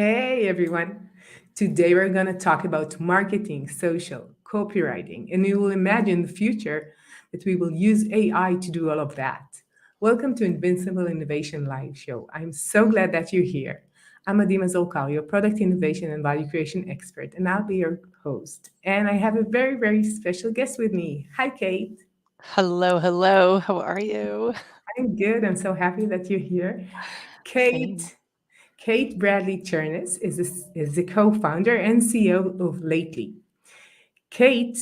Hey everyone. Today we're going to talk about marketing, social, copywriting, and we will imagine the future that we will use AI to do all of that. Welcome to Invincible Innovation Live Show. I'm so glad that you're here. I'm Mazor, your product innovation and value creation expert, and I'll be your host. And I have a very, very special guest with me. Hi, Kate. Hello, hello. How are you? I'm good. I'm so happy that you're here. Same. Kate Bradley Chernis is the co-founder and CEO of Lately. Kate,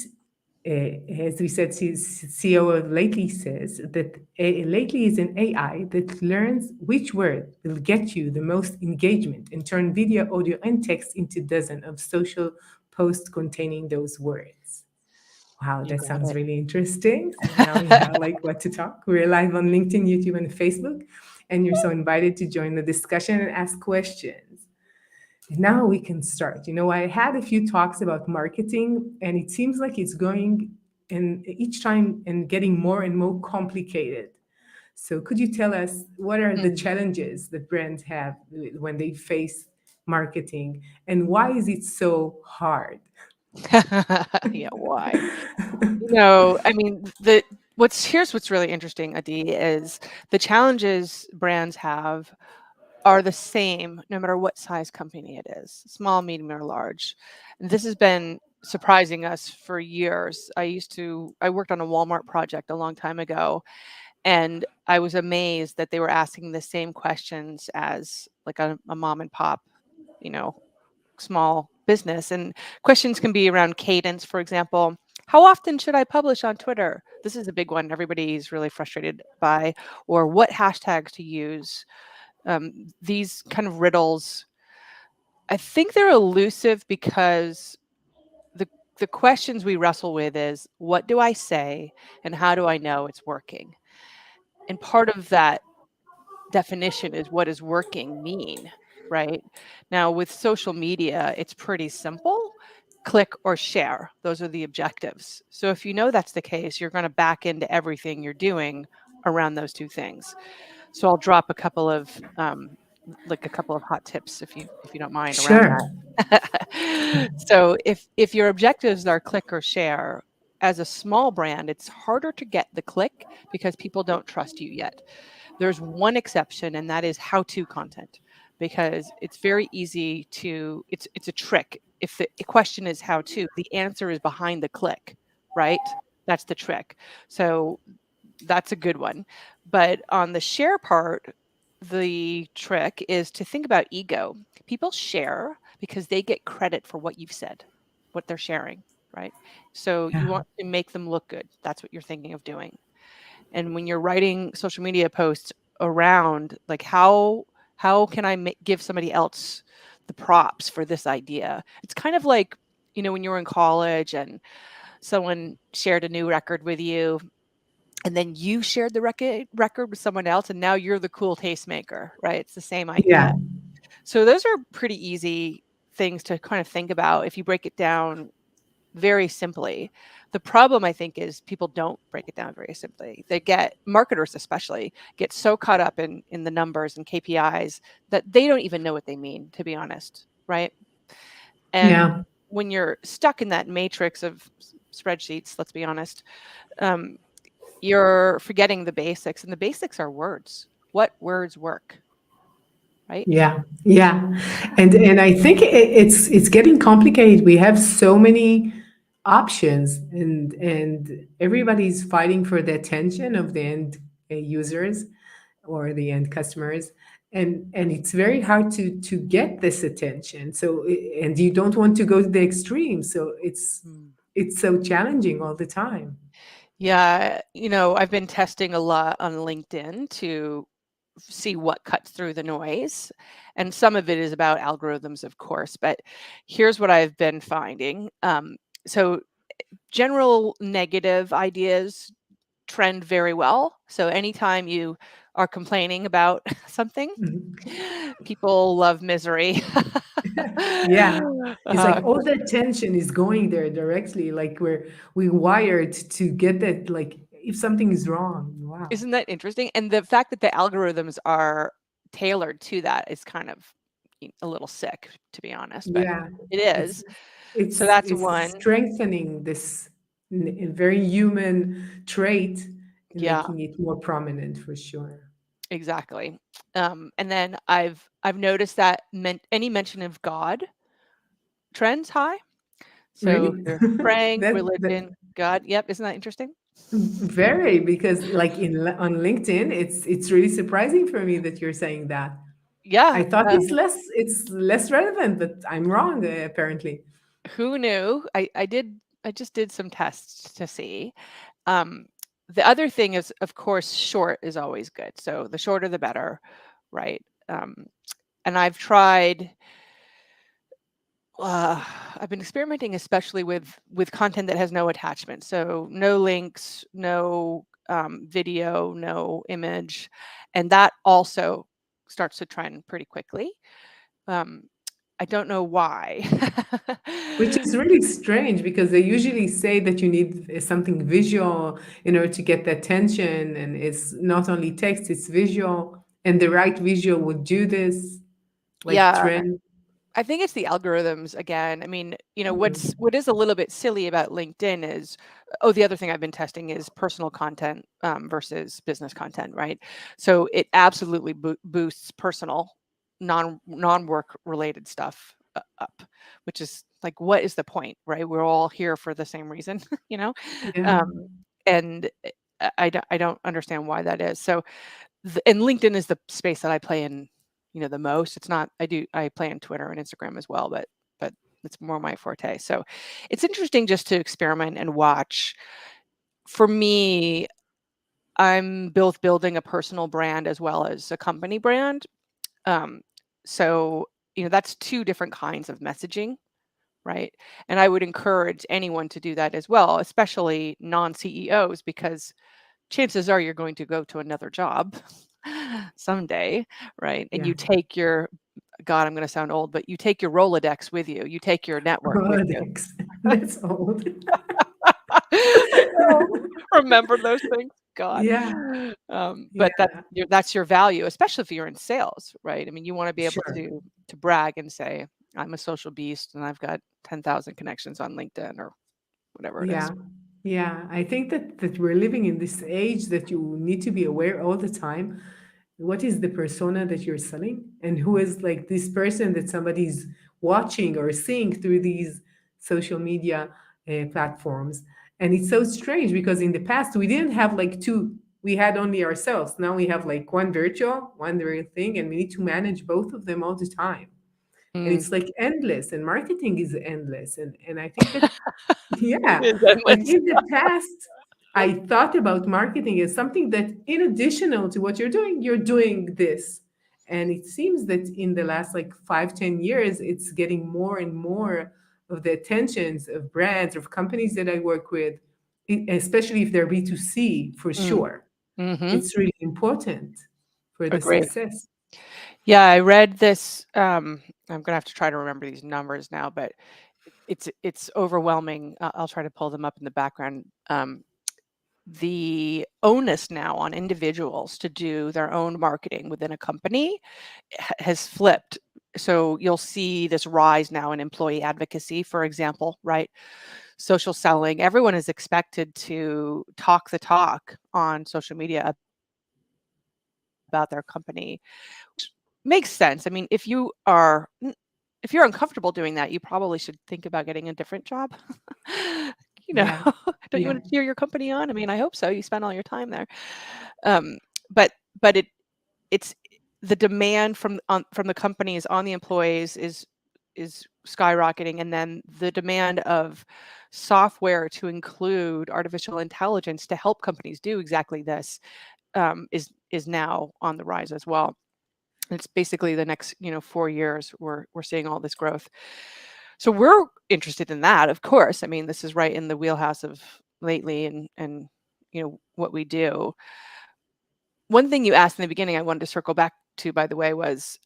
as we said, she's CEO of Lately, says that Lately is an AI that learns which word will get you the most engagement and turn video, audio, and text into dozens of social posts containing those words. Wow, You that got sounds it. really interesting. So now we have like what to talk. We're live on LinkedIn, YouTube, and Facebook, and you're so invited to join the discussion and ask questions. Now we can start. I had a few talks about marketing, and it seems like it's going and each time and getting more and more complicated. So could you tell us what are the Mm. challenges that brands have when they face marketing, and why is it so hard? Yeah, why? I mean, what's really interesting, Adi, is the challenges brands have are the same no matter what size company it is, small, medium, or large. And this has been surprising us for years. I worked on a Walmart project a long time ago, and I was amazed that they were asking the same questions as like a mom and pop, you know, small business. And questions can be around cadence, for example. How often should I publish on Twitter? This is a big one everybody's really frustrated by. Or what hashtags to use. These kind of riddles, I think they're elusive because the the questions we wrestle with is what do I say and how do I know it's working? And part of that definition is what does working mean, right? Now, with social media, it's pretty simple. Click or share. Those are the objectives. So if you know that's the case, you're going to back into everything you're doing around those two things. So I'll drop a couple of a couple of hot tips if you don't mind around Sure. that. So if your objectives are click or share, as a small brand, it's harder to get the click because people don't trust you yet. There's one exception, and that is how-to content, because it's very easy to it's a trick. If the question is how to, the answer is behind the click, right? That's the trick. So that's a good one. But on the share part, the trick is to think about ego. People share because they get credit for what you've said, what they're sharing, right? So you Yeah. want to make them look good. That's what you're thinking of doing. And when you're writing social media posts around like how can I give somebody else the props for this idea? It's kind of like, when you were in college and someone shared a new record with you, and then you shared the record with someone else, and now you're the cool tastemaker, right? It's the same idea. Yeah. So those are pretty easy things to kind of think about if you break it down very simply. The problem, I think, is people don't break it down very simply. Marketers especially get so caught up in the numbers and KPIs that they don't even know what they mean, to be honest, right? And Yeah. when you're stuck in that matrix of spreadsheets, let's be honest, um, you're forgetting the basics, and the basics are words. What words work, right? Yeah, yeah, and I think it's getting complicated. We have so many options, and everybody's fighting for the attention of the end users or the end customers, and it's very hard to get this attention. So and you don't want to go to the extreme, so Mm. it's so challenging all the time. Yeah, I've been testing a lot on LinkedIn to see what cuts through the noise. And some of it is about algorithms, of course. But here's what I've been finding. So, general negative ideas trend very well. So, anytime you are complaining about something, Mhm. people love misery. Yeah. It's like uh, all the attention is going there directly. Like we wired to get that. Like if something is wrong, wow. isn't that interesting? And the fact that the algorithms are tailored to that is kind of a little sick, to be honest, but Yeah, it it's is. So it's that's it's one. strengthening this very human trait and Yeah, making it more prominent for sure. exactly. And then I've noticed that any mention of God trends high. So if Really? you're praying, That religion, God, yep, isn't that interesting? very, because like on LinkedIn, it's really surprising for me that you're saying that. Yeah, I thought it's less relevant, but I'm wrong, apparently. who knew? I just did some tests to see. Um, the other thing is, of course, short is always good. So the shorter the better, right? Um, and I've been experimenting especially with content that has no attachment. So no links, no video, no image, and that also starts to trend pretty quickly. Um, I don't know why. Which is really strange because they usually say that you need something visual in order to get the attention, and it's not only text, it's visual, and the right visual would do this, like Yeah, trend. I think it's the algorithms again. I mean, Mm, what is a little bit silly about LinkedIn is, oh, the other thing I've been testing is personal content versus business content, right? So it absolutely boosts personal, non-work related stuff up, which is like, what is the point, right? We're all here for the same reason, you know, yeah. um, and I don't understand why that is. So and LinkedIn is the space that I play in, the most. It's not, I play on Twitter and Instagram as well, but it's more my forte. So it's interesting just to experiment and watch. For me, I'm both building a personal brand as well as a company brand. Um, so, that's two different kinds of messaging, right? And I would encourage anyone to do that as well, especially non-CEOs, because chances are you're going to go to another job someday, right? And Yeah. you take your, God, I'm going to sound old, but you take your Rolodex with you. You take your network with you. Thanks. That's old. I know. Remember those things, God. Yeah. But Yeah. that's your value, especially if you're in sales, right? I mean, you want to be able Sure. to brag and say, I'm a social beast and I've got 10,000 connections on LinkedIn or whatever it is. Yeah. Yeah. I think that we're living in this age that you need to be aware all the time. What is the persona that you're selling? And who is like this person that somebody's watching or seeing through these social media platforms? And it's so strange because in the past we didn't have like two, we had only ourselves. Now we have like one virtual, one real thing, and we need to manage both of them all the time. And Mm. it's like endless, and marketing is endless. And I think that It yeah, is like endless. in the past, I thought about marketing as something that, in additional to what you're doing this. And it seems that in the last like 5, 10 years, it's getting more and more of the attentions of brands, of companies that I work with, especially if they're B2C, for Mm. sure. Mm-hmm. It's really important for the Agree. success. Yeah, I read this. I'm gonna have to try to remember these numbers now, but it's overwhelming. I'll try to pull them up in the background. The onus now on individuals to do their own marketing within a company has flipped. So you'll see this rise now in employee advocacy, for example, right? Social selling. Everyone is expected to talk the talk on social media about their company. Makes sense. I mean, if you're uncomfortable doing that, you probably should think about getting a different job. You know, Yeah. don't you Yeah. want to cheer your company on? I mean, I hope so. You spend all your time there. Um, but it's the demand from the companies on the employees is skyrocketing, and then the demand of software to include artificial intelligence to help companies do exactly this is now on the rise as well. It's basically the next 4 years we're seeing all this growth. So we're interested in that, of course. I mean, this is right in the wheelhouse of Lately and what we do. One thing you asked in the beginning, I wanted to circle back to, by the way, was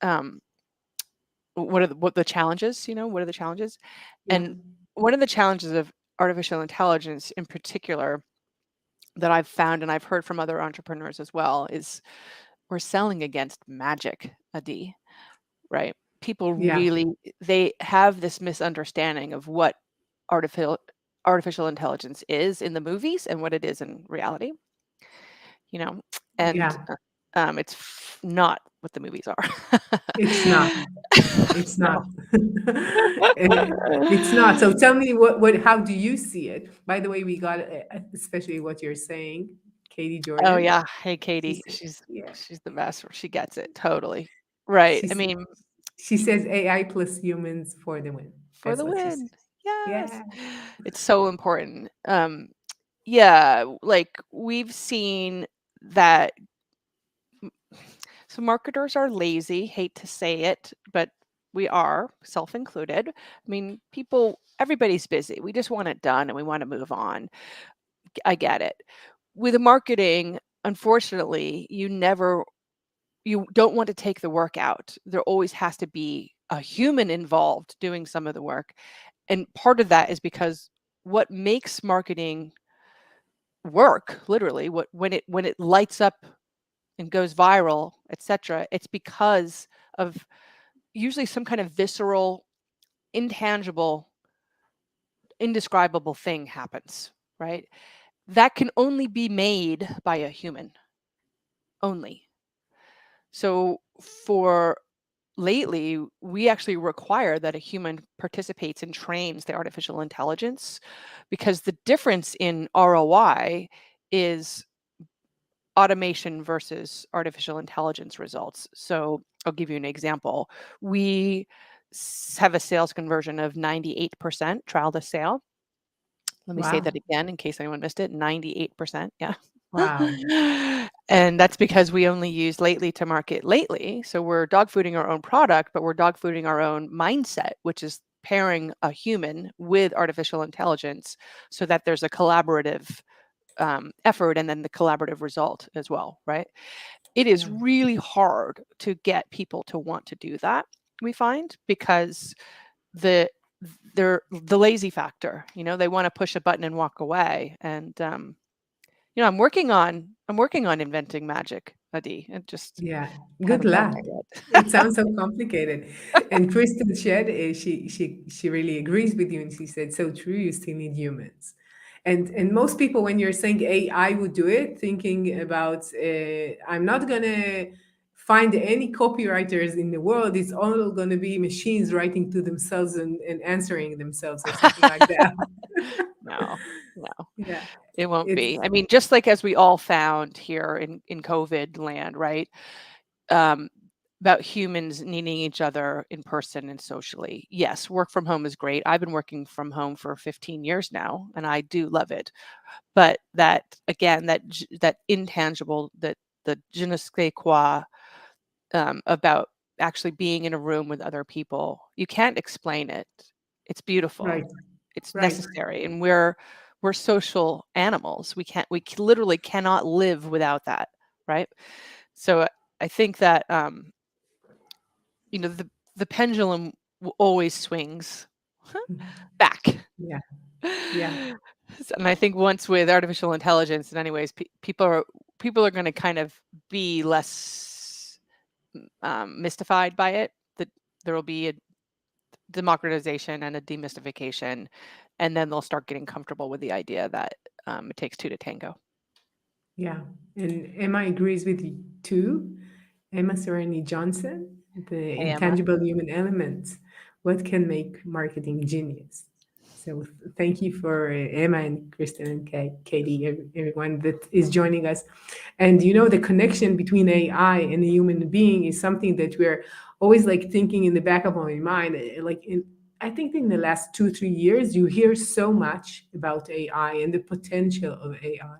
what the challenges? What are the challenges? Yeah. And one of the challenges of artificial intelligence, in particular, that I've found and I've heard from other entrepreneurs as well, is we're selling against magic, Adi, right? people Yeah. really, they have this misunderstanding of what artificial intelligence is in the movies and what it is in reality, and Yeah. not what the movies are. It's not. It's No. not. It's not. So tell me how do you see it? By the way, we got especially what you're saying, Katie Oh Jordan. yeah. Hey, She Katie. said, yeah. She's the best. She gets it totally. Right. She I s- mean, she says AI plus humans for the win. for That's the what she win. says. Yes. Yeah. It's so important. Yeah, like we've seen that. So marketers are lazy, hate to say it, but we are, self included. I mean, everybody's busy. We just want it done and we want to move on. I get it. With marketing, unfortunately, you don't want to take the work out. There always has to be a human involved doing some of the work. And part of that is because what makes marketing work, literally, when it lights up and goes viral, etc., it's because of usually some kind of visceral, intangible, indescribable thing happens, right? That can only be made by a human, only. So for lately, we actually require that a human participates and trains the artificial intelligence, because the difference in ROI is automation versus artificial intelligence results. So I'll give you an example. We have a sales conversion of 98% trial to sale. Let me say that Wow. again in case anyone missed it. 98%. Yeah. Wow. And that's because we only use Lately to market Lately. So we're dog fooding our own product, but we're dog fooding our own mindset, which is pairing a human with artificial intelligence so that there's a collaborative effort and then the collaborative result as well, right? It is Yeah. really hard to get people to want to do that, we find, because the they're the lazy factor. They want to push a button and walk away. And I'm working on inventing magic, Adi. And just Yeah. Good haven't gotten luck. there It yet. sounds so complicated. And Kristen Shed, she really agrees with you, and she said, "So true. You still need humans." And most people, when you're saying AI would do it, thinking about, I'm not gonna find any copywriters in the world. It's all gonna be machines writing to themselves and answering themselves or something like that. No, no. Yeah. It won't It's be. I mean, just like as we all found here in COVID land, right? Um, about humans needing each other in person and socially. Yes, work from home is great. I've been working from home for 15 years now, and I do love it. But that again, that intangible, that the je ne sais quoi, about actually being in a room with other people, you can't explain it. It's beautiful. right. It's Right. necessary, and we're social animals. Literally cannot live without that, right? So I think that the pendulum always swings back. Yeah. Yeah. And I think once with artificial intelligence, in any ways, people are going to kind of be less mystified by it. That there will be a democratization and a demystification, and then they'll start getting comfortable with the idea that it takes two to tango. Yeah, and Emma agrees with you too. Emma Sereni Johnson, the Hey, Emma. intangible human element, what can make marketing genius? So thank you for Emma and Kristen and Katie, everyone that is joining us. And the connection between AI and a human being is something that we're always like thinking in the back of my mind. I think in the last 2, 3 years, you hear so much about AI and the potential of AI.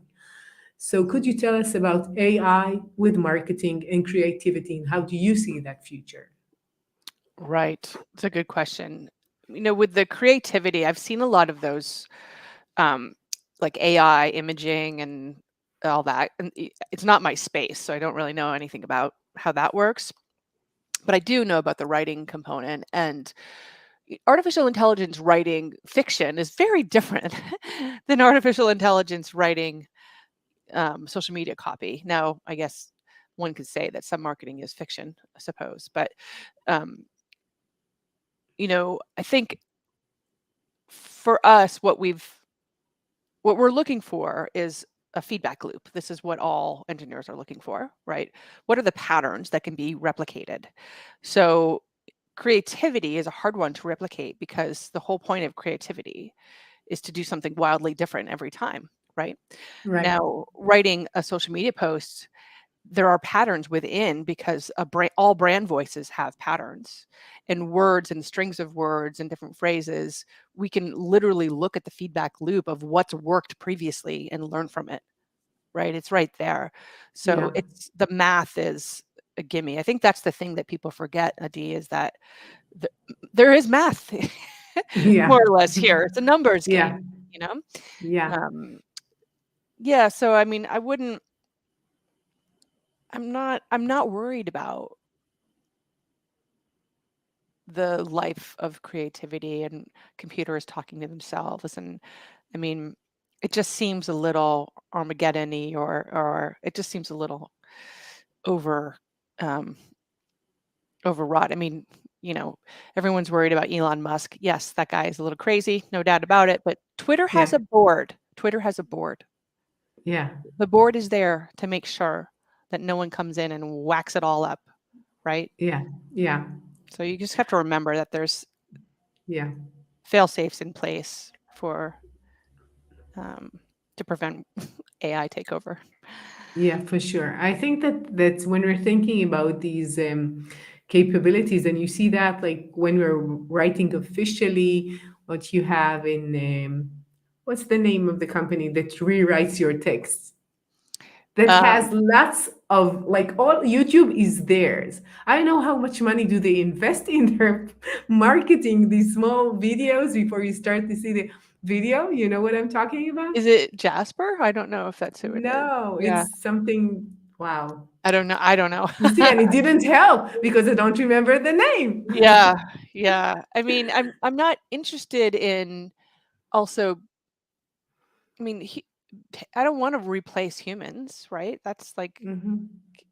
So, could you tell us about AI with marketing and creativity, and how do you see that future? Right. It's a good question. With the creativity, I've seen a lot of those, um, like AI imaging and all that. And it's not my space, so I don't really know anything about how that works. But I do know about the writing component, and artificial intelligence writing fiction is very different than artificial intelligence writing social media copy. Now, I guess one could say that some marketing is fiction, I suppose, but um, I think for us, what we're looking for is a feedback loop. This is what all engineers are looking for, right? What are the patterns that can be replicated? So creativity is a hard one to replicate because the whole point of creativity is to do something wildly different every time, right? Right. Now, writing a social media post, there are patterns within because all brand voices have patterns and words and strings of words and different phrases. We can literally look at the feedback loop of what's worked previously and learn from it, right? It's right there. So Yeah. the math is a gimme. I think that's the thing that people forget, Adi, is that there is math Yeah. more or less here. It's a numbers Yeah. game, you know? Yeah. Yeah. So, I mean, I'm not worried about the life of creativity and computers talking to themselves. And I mean, it just seems a little Armageddon-y, or it just seems a little over um, overwrought. I mean, everyone's worried about Elon Musk. Yes, that guy is a little crazy, no doubt about it. But Twitter has Yeah. a board. Twitter has a board. Yeah. The board is there to make sure that no one comes in and whacks it all up, right? Yeah. Yeah. So you just have to remember that there's Yeah. fail safes in place to prevent AI takeover. Yeah, for sure. I think that's when we're thinking about these capabilities, and you see that like when we're writing officially, what you have in what's the name of the company that rewrites your text? That has Um, lots of like all YouTube is theirs. I don't know how much money do they invest in their marketing these small videos before you start to see the video. You know what I'm talking about? is it Jasper? I don't know if that's who it is. No, Yeah, it's something. Wow. I don't know. I don't know. You see, and it didn't help because I don't remember the name. Yeah, yeah. I mean, I'm not interested in also. I mean, I don't want to replace humans, right? That's like, Hmm.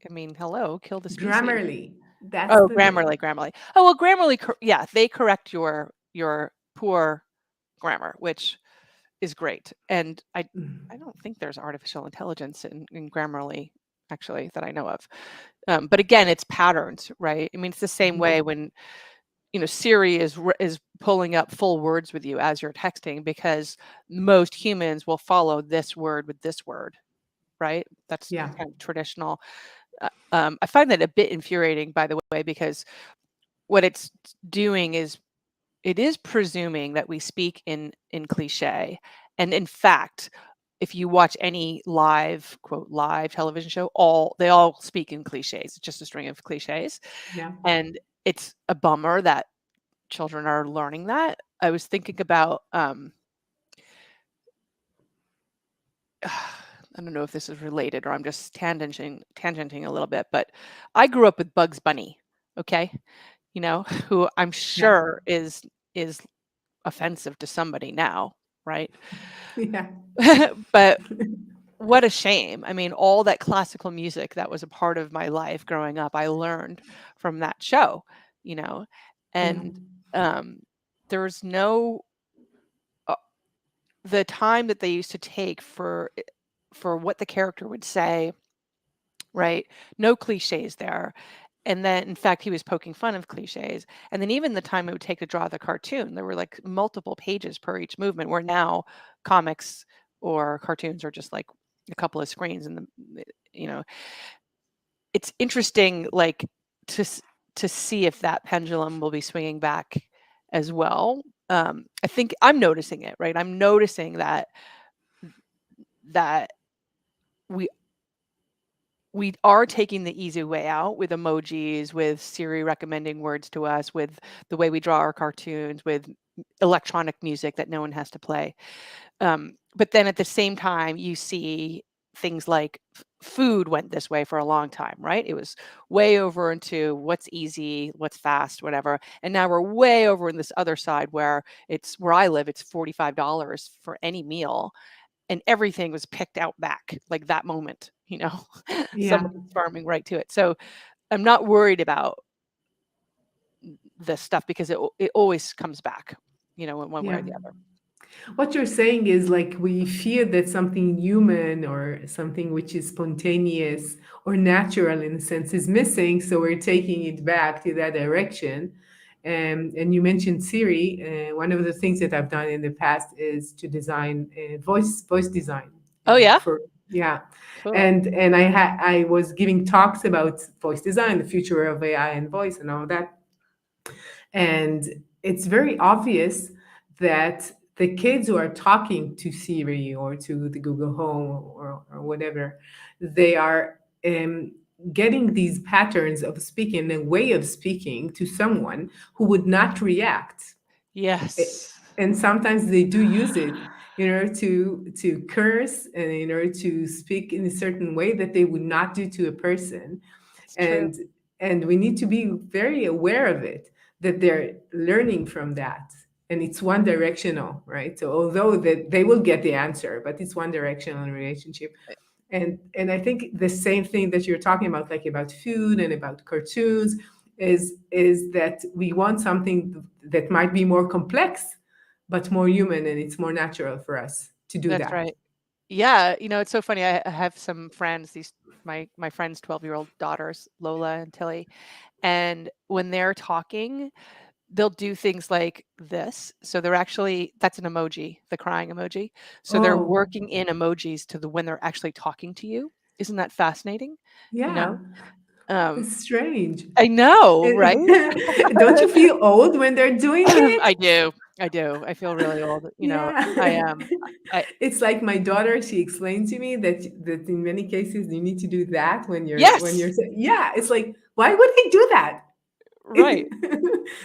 I mean, hello, kill the species. Grammarly. That's Oh, the Grammarly, name. Grammarly. Oh well, Grammarly. Yeah, they correct your poor grammar, which is great. And I don't think there's artificial intelligence in Grammarly, actually, that I know of. But again, it's patterns, right? I mean, it's the same way when Siri is pulling up full words with you as you're texting, because most humans will follow this word with this word, right? That's Yeah. kind of traditional. I find that a bit infuriating, by the way, because what it's doing is it is presuming that we speak in cliche. And in fact, if you watch any live, quote, live television show, they all speak in cliches. It's just a string of cliches. Yeah. And it's a bummer that children are learning that. I was thinking about I don't know if this is related or I'm just tangenting a little bit, but I grew up with Bugs Bunny, okay? Who I'm Yeah. sure is offensive to somebody now, right? Yeah. But what a shame. I mean, all that classical music that was a part of my life growing up, I learned from that show, you know. Yeah. And there's no the time that they used to take for what the character would say, right? No cliches there. And then, in fact, he was poking fun of cliches. And then even the time it would take to draw the cartoon, there were like multiple pages per each movement, where now comics or cartoons are just like a couple of screens. And it's interesting, like to see if that pendulum will be swinging back as well. I think I'm noticing it, right? I'm noticing that we are taking the easy way out with emojis, with Siri recommending words to us, with the way we draw our cartoons, with electronic music that no one has to play. But then at the same time, you see things like food went this way for a long time, right? It was way over into what's easy, what's fast, whatever. And now we're way over in this other side where where I live, it's $45 for any meal. And everything was picked out back like that moment, Yeah. somebody's farming right to it. So I'm not worried about this stuff because it always comes back, in one way or Yeah. the other. What you're saying is like we fear that something human or something which is spontaneous or natural in a sense is missing, so we're taking it back to that direction. And you mentioned Siri. One of the things that I've done in the past is to design voice design Oh yeah, for yeah, cool. and I was giving talks about voice design, the future of AI and voice, and all that. And it's very obvious that the kids who are talking to Siri or to the Google Home or whatever, they are getting these patterns of speaking, a way of speaking to someone who would not react. Yes, And sometimes they do use it in order to curse and in order to speak in a certain way that they would not do to a person. it's true. And we need to be very aware of it, that they're learning from that, and it's one directional, right? So although that they will get the answer, but it's one directional in relationship. And I think the same thing that you're talking about, like about food and about cartoons, is that we want something that might be more complex but more human, and it's more natural for us to do That's that. right. Yeah, it's so funny. I have some friends, my friends' 12-year-old daughters, Lola and Tilly, and when they're talking, they'll do things like this. So they're actually that's an emoji, the crying emoji. So they're Oh, working in emojis to the when they're actually talking to you. Isn't that fascinating? You yeah, know? Um, it's strange. I know, right? Don't you feel old when they're doing it? I do. I do. I feel really old. Yeah. I am. I It's like my daughter, she explained to me that in many cases you need to do that when yes, you're yeah, it's like, why would I do that? right.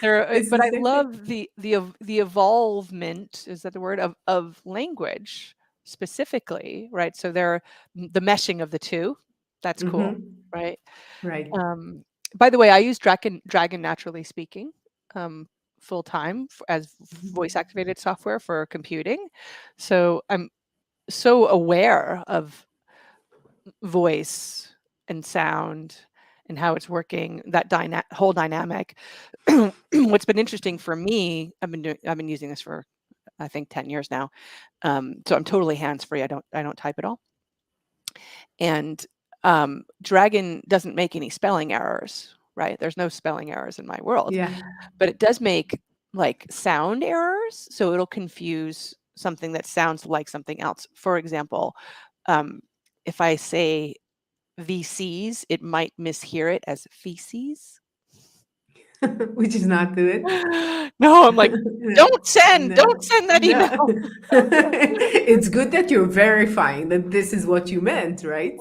There, It's but the I same thing. love the evolvement, is that the word, of language specifically, right? So there, the meshing of the two, that's cool, Hmm. right? Right. Um, by the way, I use Dragon Naturally Speaking um, full time as voice activated software for computing. So I'm so aware of voice and sound and how it's working, that whole dynamic. What's been interesting for me, I've been using this for I think 10 years now. So I'm totally hands free. I don't type at all. And Dragon doesn't make any spelling errors, right? There's no spelling errors in my world, Yeah. but it does make like sound errors. So it'll confuse something that sounds like something else. For example, um, if I say VCs, it might mishear it as feces. Which is not good. No, I'm like, No. No. don't send that email. No. It's good that you're verifying that this is what you meant, right?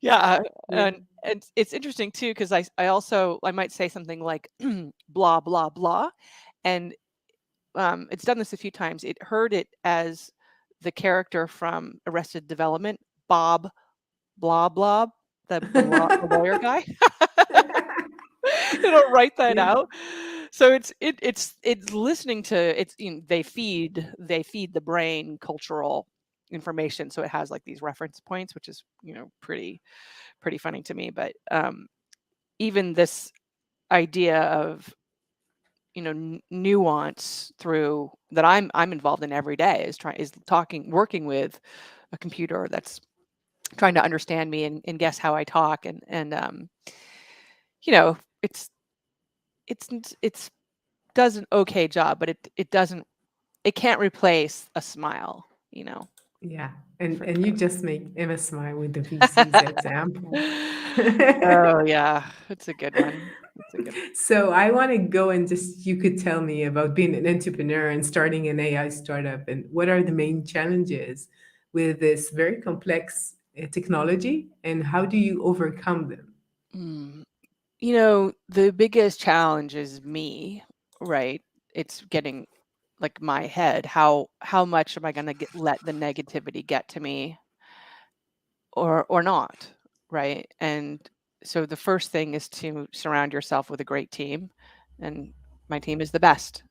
Yeah, Yeah. and it's interesting too because I might say something like blah blah blah, and it's done this a few times. It heard it as the character from Arrested Development, Bob blah blah, the lawyer guy. It'll write that Yeah. out. So it's listening to it's they feed the brain cultural information, so it has like these reference points, which is pretty funny to me. But even this idea of nuance through that I'm involved in every day is working with a computer that's trying to understand me and guess how I talk, and you know it's it's does an okay job, but it can't replace a smile, Yeah. for And you sure. just make Emma smile with the VC's example. Oh yeah, it's a good one. It's a good one. So I want to go and just you could tell me about being an entrepreneur and starting an AI startup, and what are the main challenges with this very complex technology, and how do you overcome them? Mm. The biggest challenge is me, right? It's getting like my head. How much am I going to let the negativity get to me, or not, right? And so the first thing is to surround yourself with a great team, and my team is the best.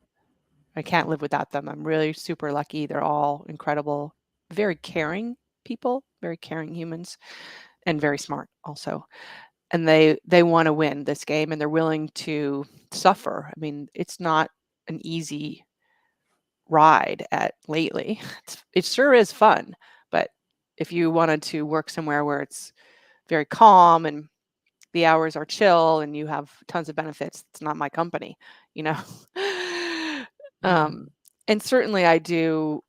I can't live without them. I'm really super lucky. They're all incredible, very caring people, very caring humans, and very smart also. and they want to win this game, and they're willing to suffer. I mean, it's not an easy ride at Lately. It sure is fun, but if you wanted to work somewhere where it's very calm and the hours are chill and you have tons of benefits, it's not my company, you know. Yeah. And certainly I do,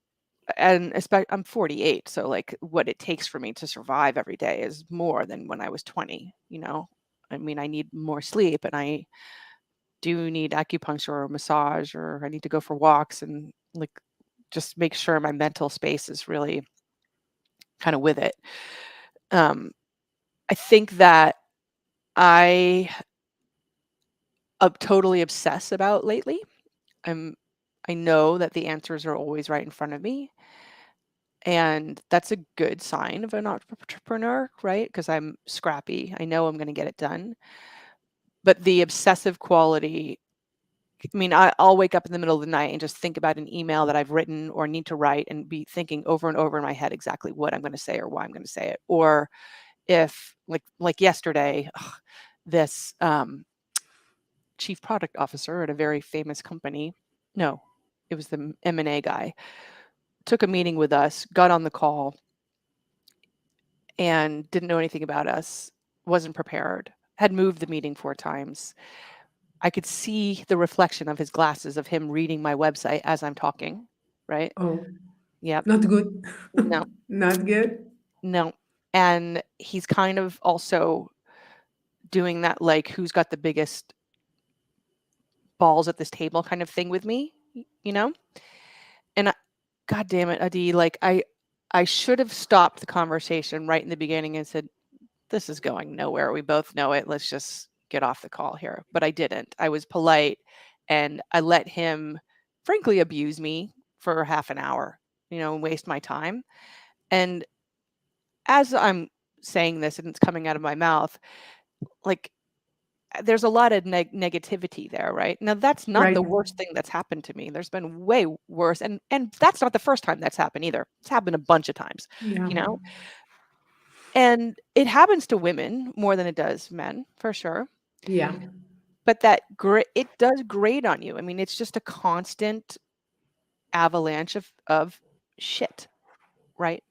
and I'm 48, so like what it takes for me to survive every day is more than when I was 20, you know. I mean, I need more sleep, and I do need acupuncture or massage, or I need to go for walks and like just make sure my mental space is really kind of with it. Um, I think that I totally obsess about lately. I'm I know that the answers are always right in front of me, and that's a good sign of an entrepreneur, right? Because I'm scrappy. I know I'm going to get it done. But the obsessive quality, I mean, I'll wake up in the middle of the night and just think about an email that I've written or need to write and be thinking over and over in my head exactly what I'm going to say or why I'm going to say it. Or if like yesterday, this chief product officer at a very famous company, no, it was the M&A guy, took a meeting with us, got on the call, and didn't know anything about us, wasn't prepared, had moved the meeting 4 times. I could see the reflection of his glasses of him reading my website as I'm talking, right? Oh, Yep. not good. No, Not good. no. And he's kind of also doing that, like, who's got the biggest balls at this table kind of thing with me, you know? And God damn it, Adi, like I should have stopped the conversation right in the beginning and said, this is going nowhere. We both know it. Let's just get off the call here. But I didn't. I was polite, and I let him frankly abuse me for half an hour, you know, and waste my time. And as I'm saying this and it's coming out of my mouth, like there's a lot of negativity there, right? Now that's not Right. the worst thing that's happened to me. There's been way worse, and that's not the first time that's happened either. It's happened a bunch of times, Yeah. you know. And it happens to women more than it does men, for sure. Yeah. But it does grate on you. I mean, it's just a constant avalanche of shit, right?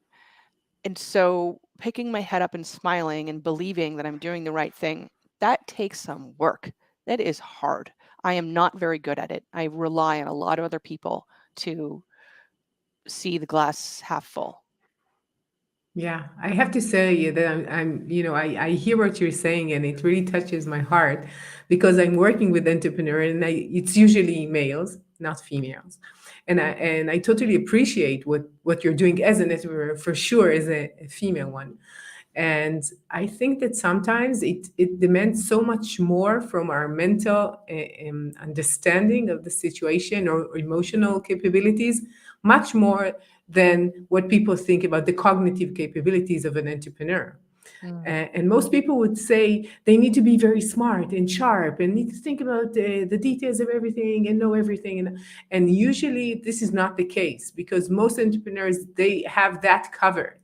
And so picking my head up and smiling and believing that I'm doing the right thing, that takes some work. That is hard. I am not very good at it. I rely on a lot of other people to see the glass half full. Yeah, I have to say that I hear what you're saying, and it really touches my heart because I'm working with entrepreneurs, and it's usually males, not females, and I totally appreciate what you're doing as an entrepreneur, for sure, as a female one. And I think that sometimes it demands so much more from our mental understanding of the situation or emotional capabilities, much more than what people think about the cognitive capabilities of an entrepreneur. Mm. And most people would say they need to be very smart and sharp and need to think about the details of everything and know everything. And usually this is not the case because most entrepreneurs, they have that covered.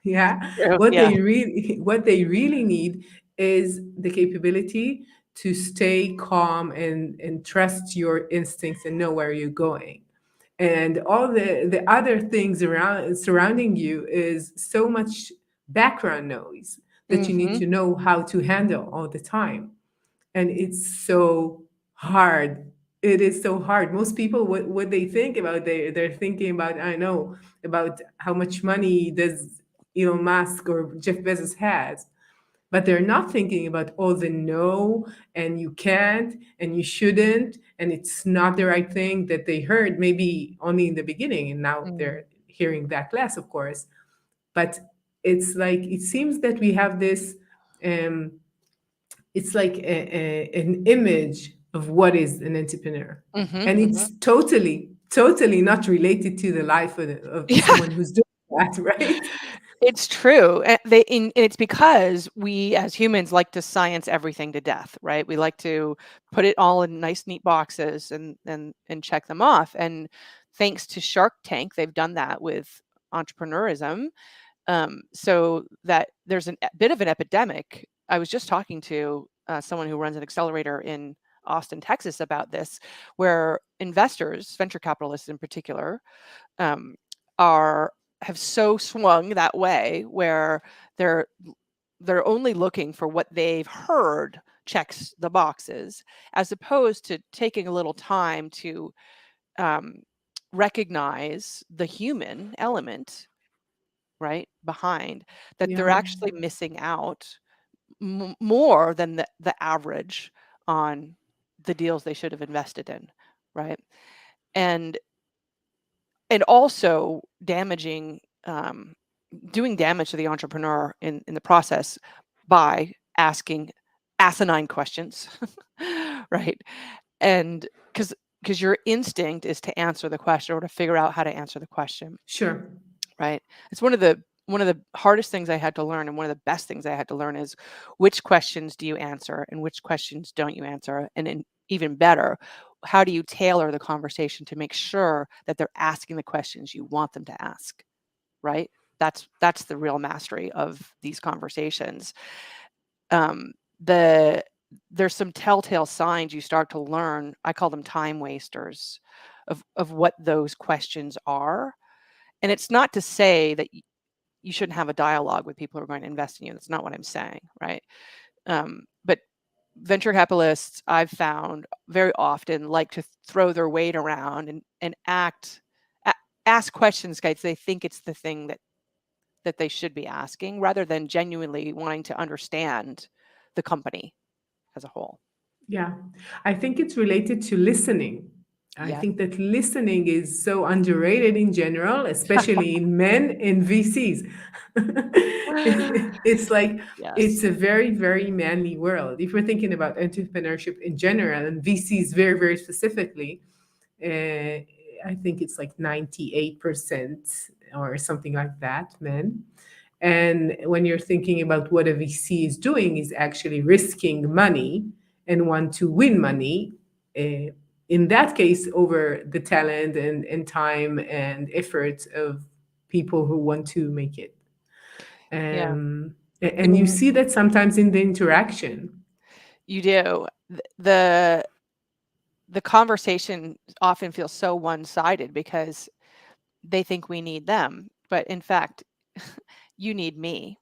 Yeah, Yeah. what they really need is the capability to stay calm and trust your instincts and know where you're going. And all the other things around surrounding you is so much background noise that you need Mm-hmm. to know how to handle all the time. And it's so hard. It is so hard. Most people, what they think about, they're thinking about, I know, about how much money does Elon Musk or Jeff Bezos has, but they're not thinking about all the no, and you can't and you shouldn't, and it's not the right thing that they heard maybe only in the beginning, and now Mm. they're hearing that less, of course. But it's like it seems that we have this um, it's like an image of what is an entrepreneur, Mm-hmm. and Mm-hmm. it's totally not related to the life of Yeah. someone who's doing that. Right. It's true. And it's because we as humans like to science everything to death, right? We like to put it all in nice, neat boxes and check them off. And thanks to Shark Tank, they've done that with entrepreneurism. So that there's a bit of an epidemic I was just talking to someone who runs an accelerator in Austin, Texas about this, where investors, venture capitalists in particular, um, have so swung that way where they're only looking for what they've heard checks the boxes, as opposed to taking a little time to recognize the human element, right, behind that they're Yeah, actually missing out more than the average on the deals they should have invested in, right? And also damaging, doing damage to the entrepreneur in the process by asking asinine questions, right? And because your instinct is to answer the question or to figure out how to answer the question, sure. right? It's one of the hardest things I had to learn, and one of the best things I had to learn is which questions do you answer and which questions don't you answer, and even better, how do you tailor the conversation to make sure that they're asking the questions you want them to ask, right? That's the real mastery of these conversations. There's some telltale signs you start to learn. I call them time wasters of what those questions are. And it's not to say that you shouldn't have a dialogue with people who are going to invest in you. That's not what I'm saying, right? But venture capitalists, I've found, very often like to throw their weight around and ask questions guys they think it's the thing that they should be asking, rather than genuinely wanting to understand the company as a whole. Yeah, I think it's related to listening. I Yeah. think that listening is so underrated in general, especially in men in VCs. It's like it's Yes. a very, very manly world. If we're thinking about entrepreneurship in general and VCs very, very specifically, I think it's like 98% or something like that, men. And when you're thinking about what a VC is doing, is actually risking money and want to win money. Uh, in that case, over the talent and time and effort of people who want to make it. Yeah. And you see that sometimes in the interaction. You do. The conversation often feels so one-sided because they think we need them, but in fact, you need me,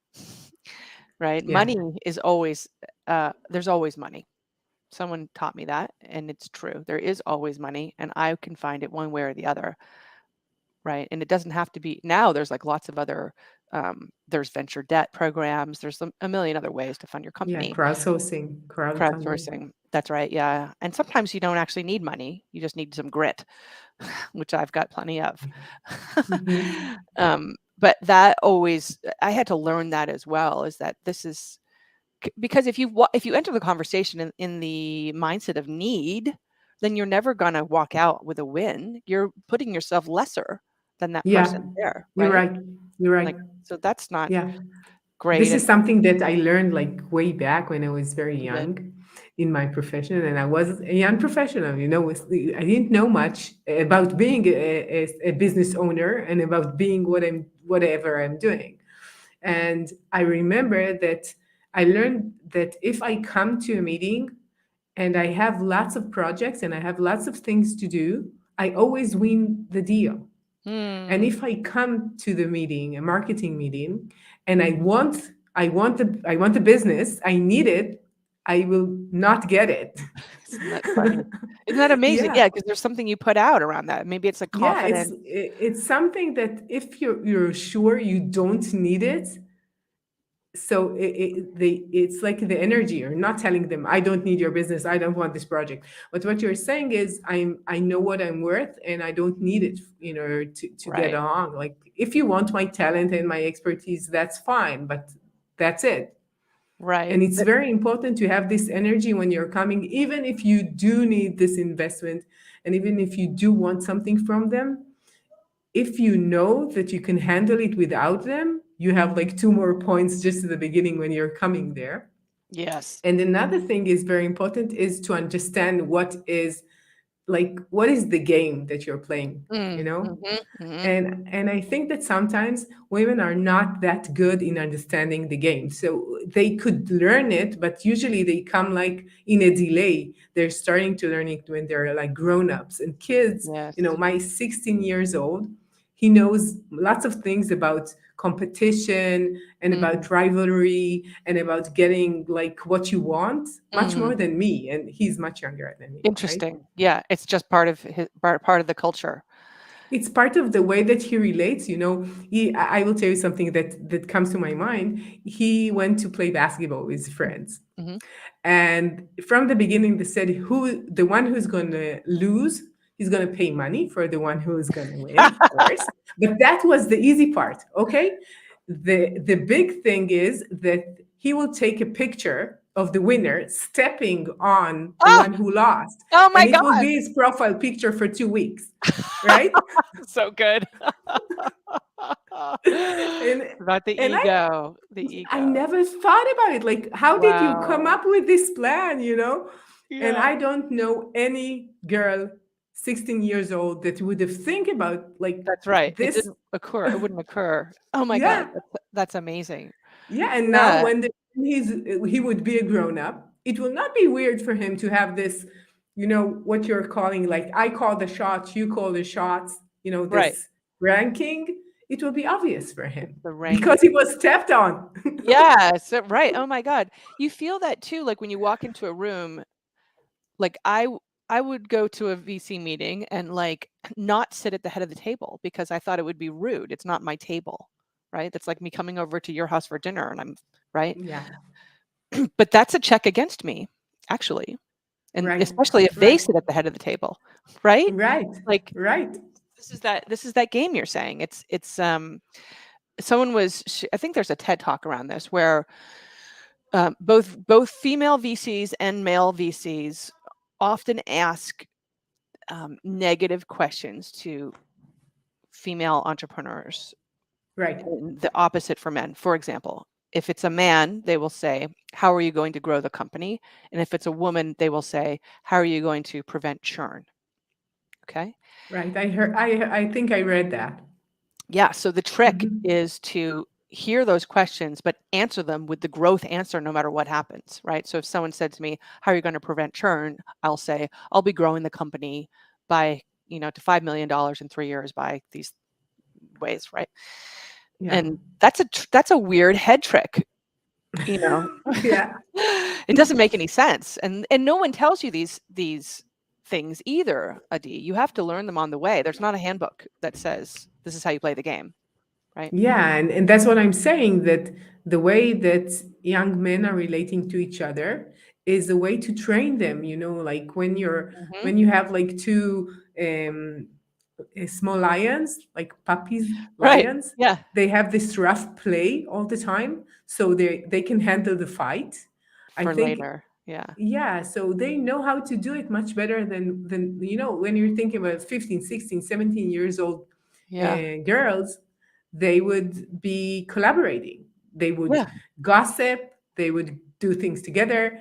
right? Yeah, Money is always there's always money. Someone taught me that, and it's true. There is always money, and I can find it one way or the other, right? And it doesn't have to be now. There's like lots of other there's venture debt programs. There's a million other ways to fund your yeah, company. crowdfunding. Crowdsourcing. That's right. Yeah. And sometimes you don't actually need money. You just need some grit, which I've got plenty of. Hmm. But that always, I had to learn that as well, is that this is because if you enter the conversation in the mindset of need, then you're never going to walk out with a win. You're putting yourself lesser than that Yeah, person there, you're right? right. You're right. Like, so that's not Yeah. great. This And is something that I learned like way back when I was very you did. young in my profession, and I was a young professional. I didn't know much about being a business owner and about being whatever I'm doing. And I remember that I learned that if I come to a meeting and I have lots of projects and I have lots of things to do, I always win the deal. And Hmm. if I come to the meeting, a marketing meeting, and I want the business, I need it, I will not get it. Isn't that funny? Isn't that amazing? Yeah. Yeah, because there's something you put out around that. Maybe it's a Yeah, it's confident, it's something that if you're sure you don't need it, so it's like the energy. You're not telling them, I don't need your business, I don't want this project, but what you're saying is, I know what I'm worth and I don't need it in order to get right? along. Like, if you want my talent and my expertise, that's fine, but that's it. Right. And it's very important to have this energy when you're coming, even if you do need this investment, and even if you do want something from them. If you know that you can handle it without them, you have like two more points just at the beginning when you're coming there. Yes. And another thing is very important is to understand what is like, what is the game that you're playing, you know? Mm-hmm. And I think that sometimes women are not that good in understanding the game, so they could learn it, but usually they come like in a delay. They're starting to learn it when they're like grown-ups and kids. Yes. You know, my 16 years old, he knows lots of things about competition and Mm, about rivalry and about getting like what you want much mm. more than me, and he's much younger than me, right? Interesting. Yeah, it's just part of his part of the culture. It's part of the way that he relates. You know, I will tell you something that comes to my mind. He went to play basketball with friends, Mm-hmm. and from the beginning they said, who the one who's going to lose, he's going to pay money for the one who is going to win, of course. But that was the easy part. Okay, the big thing is that he will take a picture of the winner stepping on the Oh, one who lost, oh my and it will God. be his profile picture for 2 weeks, right? So good. and About the and ego. The I ego. never thought about it. Like, how did you come Wow. up with this plan, you know? And Yeah. I don't know any girl 16 years old that would have think about like That's right. It this. didn't occur. It wouldn't occur. Oh my God. Yeah. That's amazing. Yeah, and now Yeah. when he would be a grown up, it will not be weird for him to have this, you know, what you're calling, like, I call the shots, you call the shots, you know, Right. this ranking. It will be obvious for It's him the because ranking. he was stepped on. Yeah. So right. Oh my God. You feel that too. Like when you walk into a room, like I would go to a VC meeting and like not sit at the head of the table because I thought it would be rude. It's not my table, right? That's like me coming over to your house for dinner and I'm right. Yeah, But that's a check against me, actually. And right, especially if they right, sit at the head of the table, right? right, Like right, this is that game you're saying. It's someone was I think there's a TED talk around this where both female VCs and male VCs often ask negative questions to female entrepreneurs, right. and the opposite for men. For example, if it's a man, they will say, how are you going to grow the company? And if it's a woman, they will say, how are you going to prevent churn? Okay. Right. I heard. I think I read that. Yeah. So the trick Mhm. is to hear those questions, but answer them with the growth answer no matter what happens, right? So if someone said to me, how are you going to prevent churn? I'll say, I'll be growing the company by, to $5 million in 3 years by these ways, right? Yeah. And that's a weird head trick, you know. Yeah. It doesn't make any sense, and no one tells you these things either, Adi. You have to learn them on the way. There's not a handbook that says this is how you play the game, right? Yeah, and that's what I'm saying, that the way that young men are relating to each other is a way to train them, you know, like Hmm. when you have like two um small lions, like puppies, Right. lions, Yeah. they have this rough play all the time, so they can handle the fight. I For think. later. Yeah. Yeah, so they know how to do it much better than you know, when you're thinking about 15, 16, 17 years old Yeah. girls, they would be collaborating. They would Yeah. gossip, they would do things together,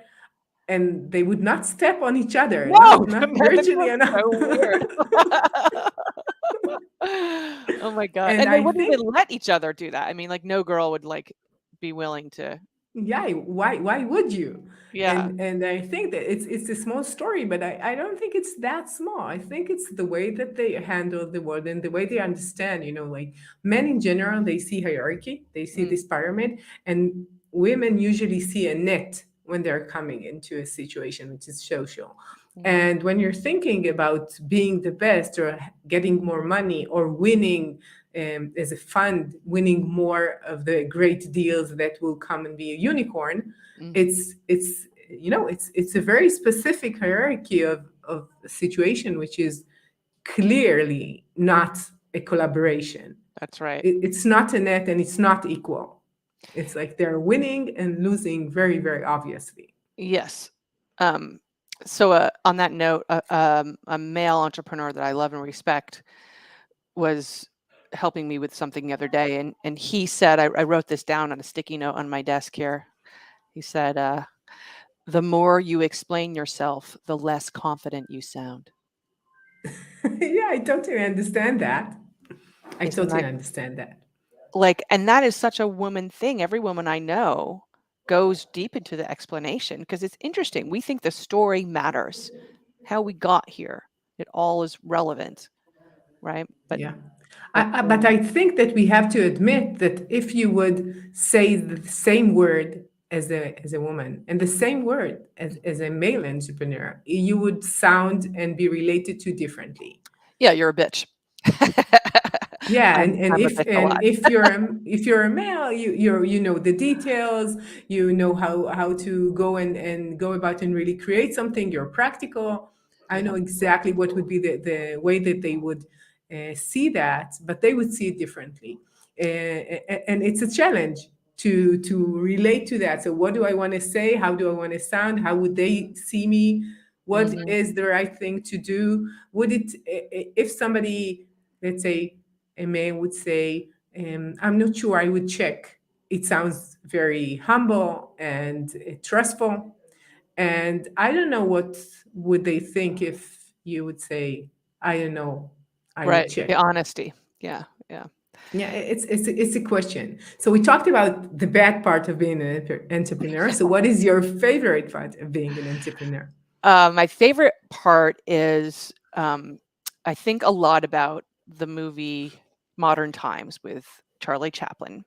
and they would not step on each other, No, not that virtually sounds enough. so weird. Oh my God. And And they I wouldn't think, even let each other do that. I mean, like no girl would like be willing to. yeah, why would you? Yeah. And I think that it's a small story, but I don't think it's that small. I think it's the way that they handle the world and the way they understand, you know, like, men in general, they see hierarchy, they see Mm, this pyramid, and women usually see a net when they're coming into a situation which is social. mhm. And when you're thinking about being the best or getting more money or winning, as a fund, winning more of the great deals that will come and be a unicorn, Mm, it's you know, it's a very specific hierarchy of a situation which is clearly not a collaboration. that's right. It's not a net and it's not equal. It's like they're winning and losing very, very obviously. Yes. Um, so on that note, a male entrepreneur that I love and respect was helping me with something the other day, and he said, I wrote this down on a sticky note on my desk here. He said, the more you explain yourself, the less confident you sound. Yeah, I totally understand that. I Isn't totally that understand that. like, and that is such a woman thing. Every woman I know goes deep into the explanation because it's interesting. We think the story matters, how we got here. It all is relevant, right? Yeah. But But I think that we have to admit that if you would say the same word as a woman and the same word as a male entrepreneur, you would sound and be related to differently. yeah, you're a bitch. Yeah, and I'm a if bitch a lot. if you're a male, you know the details, you know how to go and go about and really create something. You're practical. I Yeah. know exactly what would be the way that they would see that, but they would see it differently, and it's a challenge to relate to that. So, what do I want to say? How do I want to sound? How would they see me? What Hmm. is the right thing to do? Would it if somebody, let's say, a man would say, I'm not sure, I would check. It sounds very humble and trustful. And I don't know what would they think if you would say, I don't know, I would Right. The check. honesty. Yeah. Yeah. Yeah, it's a question. So we talked about the bad part of being an entrepreneur. So what is your favorite part of being an entrepreneur? My favorite part is I think a lot about the movie Modern Times with Charlie Chaplin.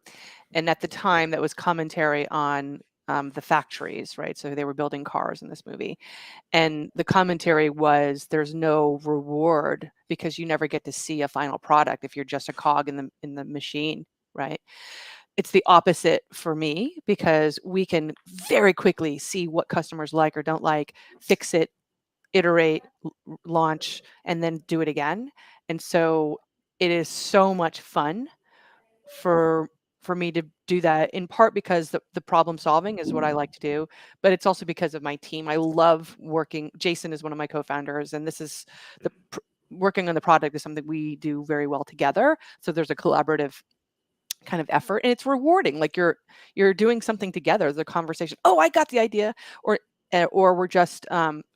And at the time, that was commentary on the factories, right? So they were building cars in this movie. And the commentary was there's no reward because you never get to see a final product if you're just a cog in the machine, right? It's the opposite for me because we can very quickly see what customers like or don't like, fix it, iterate, launch, and then do it again. And so it is so much fun for me to do that, in part because the problem solving is what I like to do, but it's also because of my team. I love working. Jason is one of my co-founders, and this is working on the product is something we do very well together. So there's a collaborative kind of effort, and it's rewarding. Like you're doing something together. The conversation. Oh, I got the idea, or we're just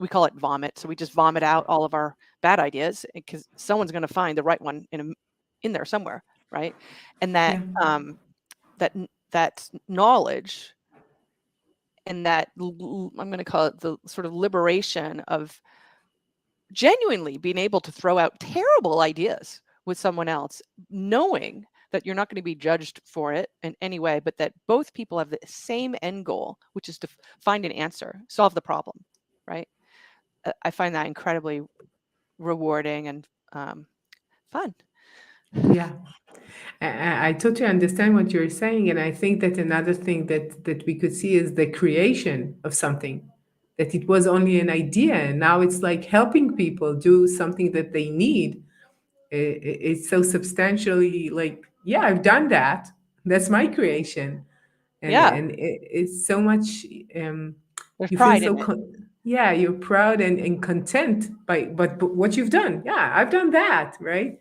we call it vomit. So we just vomit out all of our bad ideas because someone's going to find the right one in there somewhere, right? And Yeah. that knowledge and that I'm going to call it the sort of liberation of genuinely being able to throw out terrible ideas with someone else, knowing that you're not going to be judged for it in any way, but that both people have the same end goal, which is to find an answer, solve the problem, right? I find that incredibly rewarding and fun. Yeah. I totally understand what you're saying, and I think that another thing that we could see is the creation of something. That it was only an idea, and now it's like helping people do something that they need. It's so substantially like, yeah, I've done that. That's my creation, Yeah, and it's so much. there's You feel pride in so it. yeah, you're proud and content by but what you've done. Yeah, I've done that, right?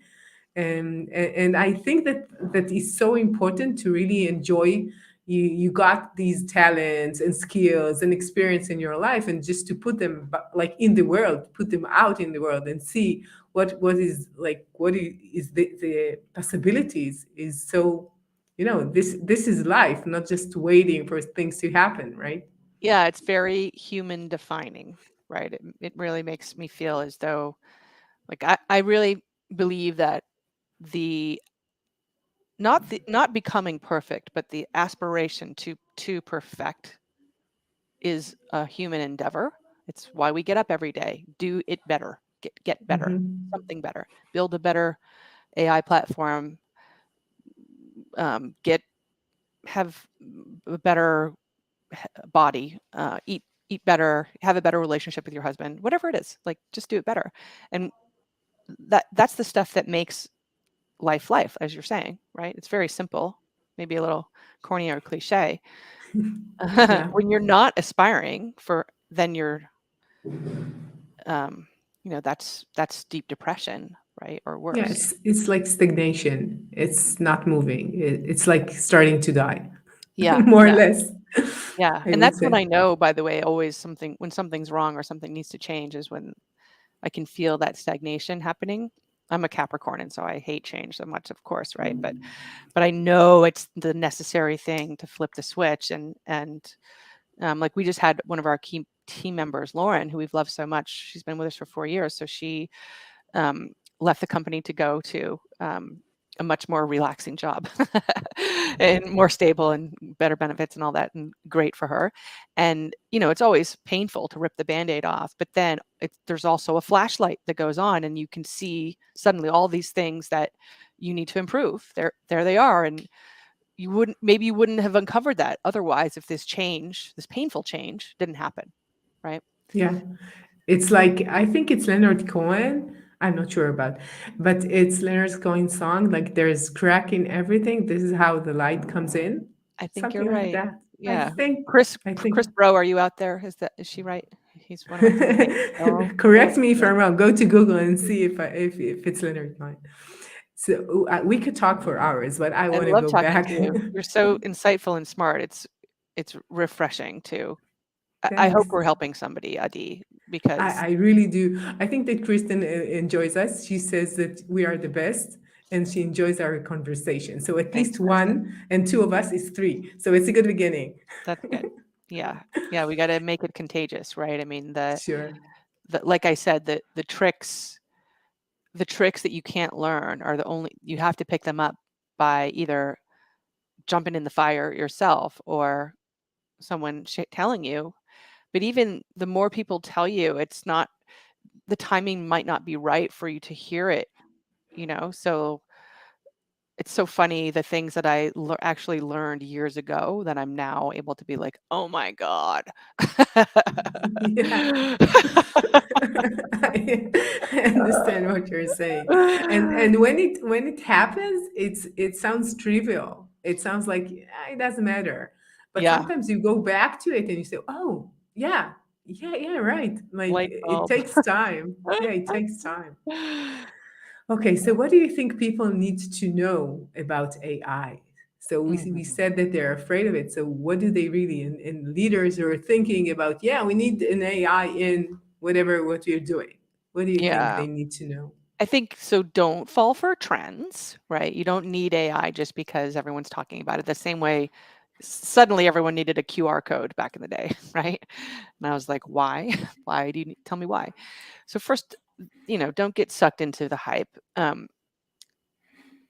And I think that is so important to really enjoy. You got these talents and skills and experience in your life, and just to put them like in the world, put them out in the world, and see what is like what is the possibilities is so, this is life, not just waiting for things to happen, right? Yeah, it's very human defining, right? It really makes me feel as though, like, I really believe that the not becoming perfect, but the aspiration to perfect is a human endeavor. It's why we get up every day. Do it better. Get better. Hmm. Something better. Build a better AI platform. Get have a better body. Eat better. Have a better relationship with your husband. Whatever it is, like just do it better. And that's the stuff that makes life, as you're saying, right? It's very simple, maybe a little corny or cliche. Yeah. When you're not aspiring for, then you're, um, that's deep depression, right? Or Yeah, worse. it's like stagnation. It's not moving. It's like starting to die, Yeah, more or yeah, less, yeah. I And would that's when say. I know, by the way, always when something's wrong or something needs to change is when I can feel that stagnation happening. I'm a Capricorn, and so I hate change so much, of course, right? But I know it's the necessary thing to flip the switch. And like we just had one of our key team members, Lauren, who we've loved so much. She's been with us for 4 years, so she left the company to go to a much more relaxing job and more stable and better benefits and all that, and great for her. And it's always painful to rip the Band-Aid off, but then there's also a flashlight that goes on, and you can see suddenly all these things that you need to improve. There they are, and you wouldn't have uncovered that otherwise if this painful change didn't happen, right? Yeah. It's like, I think it's Leonard Cohen. I'm not sure about, but it's Leonard Cohen's song. Like, there's crack in everything. This is how the light comes in. I think you're Something like right. that. Yeah. Chris, Chris Bro, are you out there? Is she right? He's one of my teammates. Oh, correct me if I'm wrong. Go to Google and see if it's Leonard Cohen. So we could talk for hours, but I I want to love go talking back. to you. You're so insightful and smart. It's refreshing too. I hope Thanks. we're helping somebody, Adi, because I really do. I think that Kristen enjoys us. She says that we are the best and she enjoys our conversation. So at thanks, least Kristen. one and two of us is three. So it's a good beginning. That's good. Yeah. Yeah, we got to make it contagious, right? I mean, Sure. like I said, the tricks that you can't learn are you have to pick them up by either jumping in the fire yourself or someone telling you. But even the more people tell you, the timing might not be right for you to hear it, so it's so funny, the things that I actually learned years ago that I'm now able to be like, oh my God. Yeah. I understand what you're saying. And when it happens, it sounds trivial. It sounds like it doesn't matter. But Yeah, sometimes you go back to it and you say, "Oh, yeah. Yeah, yeah, right." Like light it bulb. takes time. Yeah, it takes time. Okay, so what do you think people need to know about AI? So we Mhm. said that they're afraid of it. So what do they really, and leaders are thinking about, yeah, we need an AI in whatever what we're doing. What do you think Yeah. they need to know? I think so. Don't fall for trends, right? You don't need AI just because everyone's talking about it. The same way suddenly everyone needed a QR code back in the day, right? And I was like, why? Why do you tell me why? So first, don't get sucked into the hype. I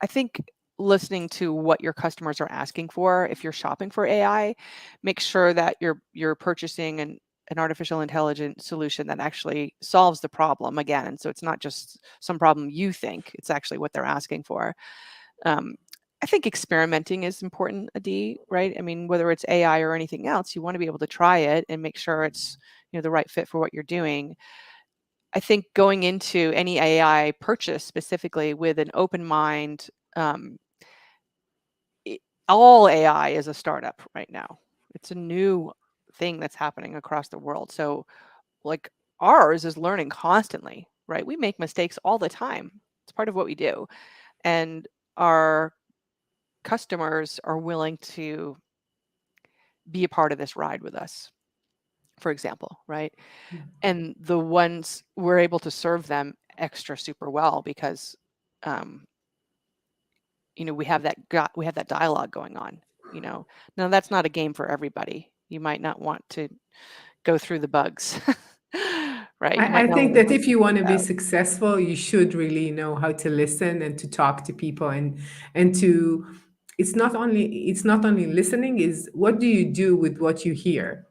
think listening to what your customers are asking for, if you're shopping for AI, make sure that you're purchasing an artificial intelligence solution that actually solves the problem again. And so it's not just some problem you think, it's actually what they're asking for. Um, I think experimenting is important, Adi, right? I mean, whether it's AI or anything else, you want to be able to try it and make sure it's the right fit for what you're doing. I think going into any AI purchase specifically with an open mind. All AI is a startup right now. It's a new thing that's happening across the world. So, like, ours is learning constantly, right? We make mistakes all the time. It's part of what we do. And our customers are willing to be a part of this ride with us, for example, right? Yeah. And the ones we're able to serve them extra super well because we have that dialogue going on. Now that's not a game for everybody. You might not want to go through the bugs, right? You I might not think want to that go if you want to be out. successful, you should really know how to listen and to talk to people and to it's not only listening, is what do you do with what you hear.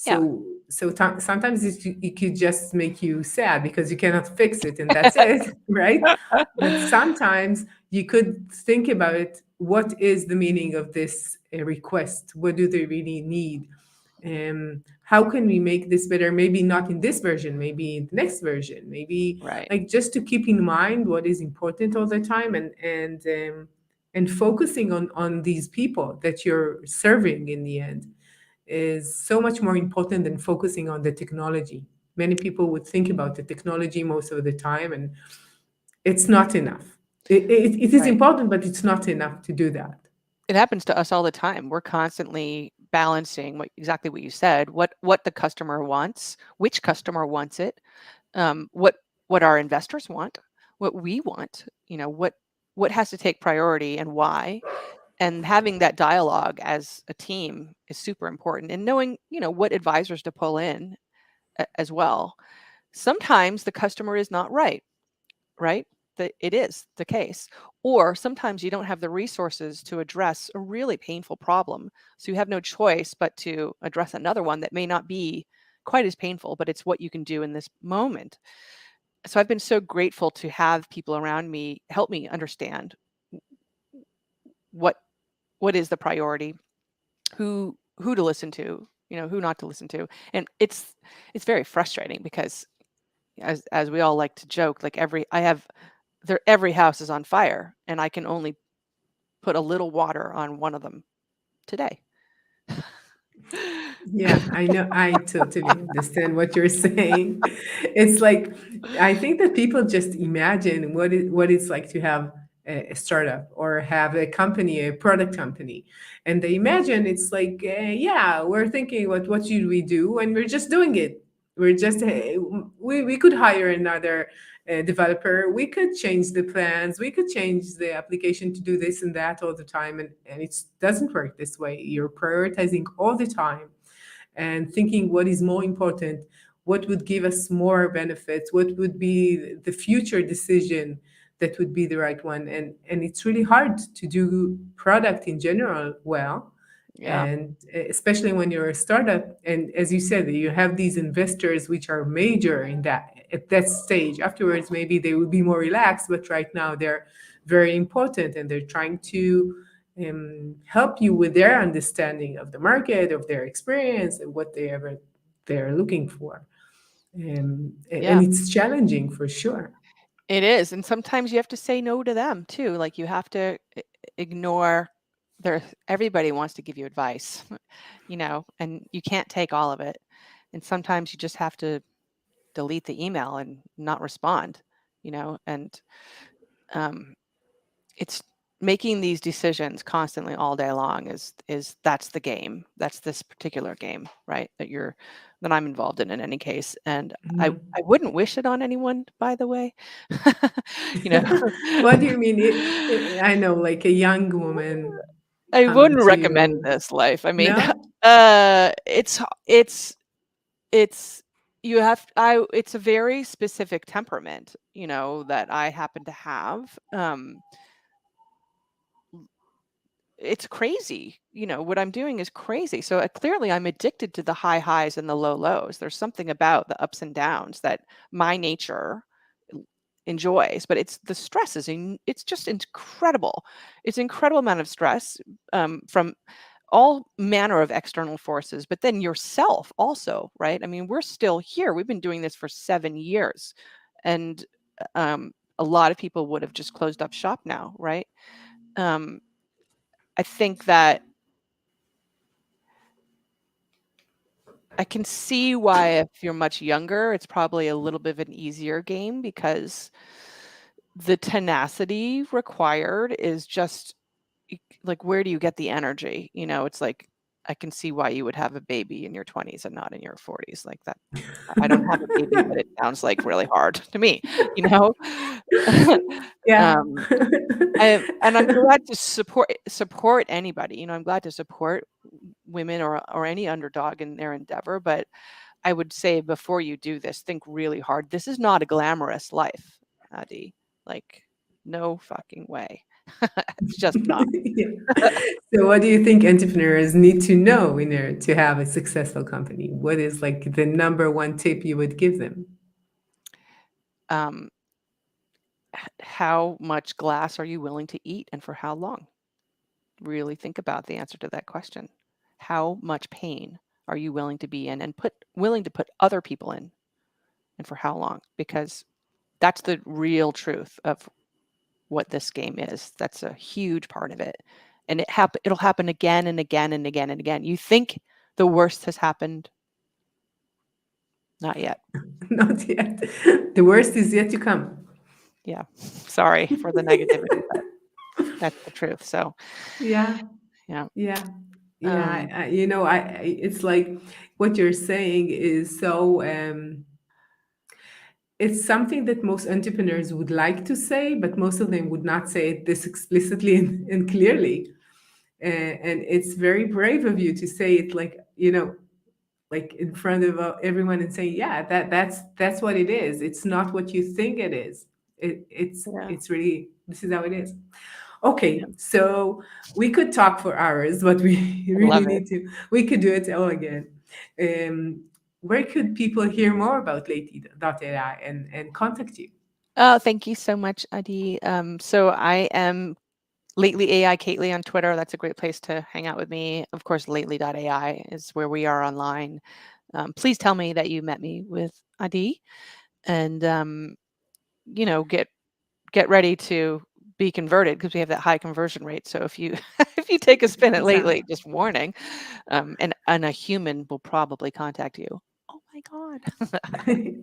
Yeah, So sometimes it could just make you sad because you cannot fix it and that's it, right? But sometimes you could think about it. What is the meaning of this request? What do they really need? How can we make this better? Maybe not in this version, maybe in the next version, maybe right, like just to keep in mind what is important all the time, and focusing on these people that you're serving in the end is so much more important than focusing on the technology. Many people would think about the technology most of the time, and it's not enough. It is right. important, but it's not enough to do that. It happens to us all the time. We're constantly balancing exactly what you said, what the customer wants, which customer wants it, what what our investors want, what we want, what has to take priority and why. And having that dialogue as a team is super important, and knowing, what advisors to pull in as well. Sometimes the customer is not right, right? That it is the case. Or sometimes you don't have the resources to address a really painful problem. So you have no choice but to address another one that may not be quite as painful, but it's what you can do in this moment. So I've been so grateful to have people around me help me understand what is the priority, who to listen to, who not to listen to. And it's very frustrating because as we all like to joke, like every house is on fire and I can only put a little water on one of them today. Yeah, I know. I totally understand what you're saying. It's like I think that people just imagine what it's like to have a startup or have a company, a product company, and they imagine it's like, yeah, we're thinking what should we do, and we're just doing it. We're just we could hire another developer. We could change the plans. We could change the application to do this and that all the time, and it doesn't work this way. You're prioritizing all the time and thinking what is more important, what would give us more benefits, what would be the future decision that would be the right one. And it's really hard to do product in general well. Yeah. And especially when you're a startup, and as you said, you have these investors which are major in that at that stage. Afterwards maybe they will be more relaxed, but right now they're very important, and they're trying to help you with their understanding of the market, of their experience, and what they're looking for. And Yeah, it's challenging for sure. it is. And sometimes you have to say no to them too. Like you have to ignore everybody wants to give you advice, and you can't take all of it. And sometimes you just have to delete the email and not respond, and it's making these decisions constantly all day long that's the game. That's this particular game, right? That I'm involved in any case. And I Mhm. wouldn't wish it on anyone, by the way. you know, What do you mean? I know, like a young woman I come wouldn't to recommend you. this life. I mean, No? it's it's it's a very specific temperament, that I happen to have. It's crazy. What I'm doing is crazy. So clearly I'm addicted to the high highs and the low lows. There's something about the ups and downs that my nature enjoys, but it's the stress it's just incredible. It's an incredible amount of stress from all manner of external forces, but then yourself also, right? I mean, we're still here. We've been doing this for 7 years, and a lot of people would have just closed up shop now, right? um, I think that I can see why if you're much younger, it's probably a little bit of an easier game because the tenacity required is just like, where do you get the energy? It's like, I can see why you would have a baby in your 20s and not in your 40s. Like that. I don't have a baby, but it sounds like really hard to me, you know? Yeah. um, and I'm glad to support anybody. I'm glad to support women or any underdog in their endeavor. But I would say before you do this, think really hard. This is not a glamorous life, Adi. Like, no fucking way. It's just not. Yeah. So what do you think entrepreneurs need to know in order to have a successful company? What is like the number one tip you would give them? Um, how much glass are you willing to eat and for how long? Really think about the answer to that question. How much pain are you willing to be in and willing to put other people in, and for how long? Because that's the real truth of what this game is. That's a huge part of it. And it'll happen again and again and again and again. You think the worst has happened? Not yet. Not yet. The worst is yet to come. Yeah. Sorry for the negativity, but that's the truth. So, Yeah. yeah. Yeah. Yeah. Um, It's like what you're saying is so it's something that most entrepreneurs would like to say, but most of them would not say it this explicitly and clearly. And it's very brave of you to say it, like, like in front of everyone, and say, yeah, that's what it is. It's not what you think it is. Yeah. It's really, this is how it is. Yeah. Okay, so we could talk for hours, but we I love really it. need to. We could do it all again. Um, where could people hear more about Lately.ai and contact you? Oh, thank you so much, Adi. So I am Lately AI Kately on Twitter. That's a great place to hang out with me. Of course, lately.ai is where we are online. Please tell me that you met me with Adi, and get ready to be converted, because we have that high conversion rate. So if you if you take a spin at Exactly. Lately, just warning, and a human will probably contact you. Oh my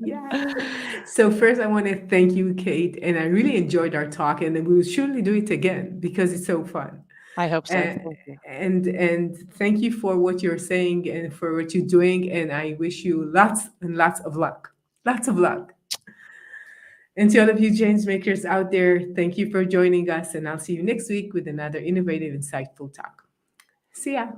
Yeah. God. So first, I want to thank you, Kate, and I really enjoyed our talk, and we will surely do it again because it's so fun. I hope so. And Thank you. and thank you for what you're saying and for what you're doing, and I wish you lots and lots of luck. Lots of luck. And to all of you change makers out there, thank you for joining us, and I'll see you next week with another innovative, insightful talk. See ya.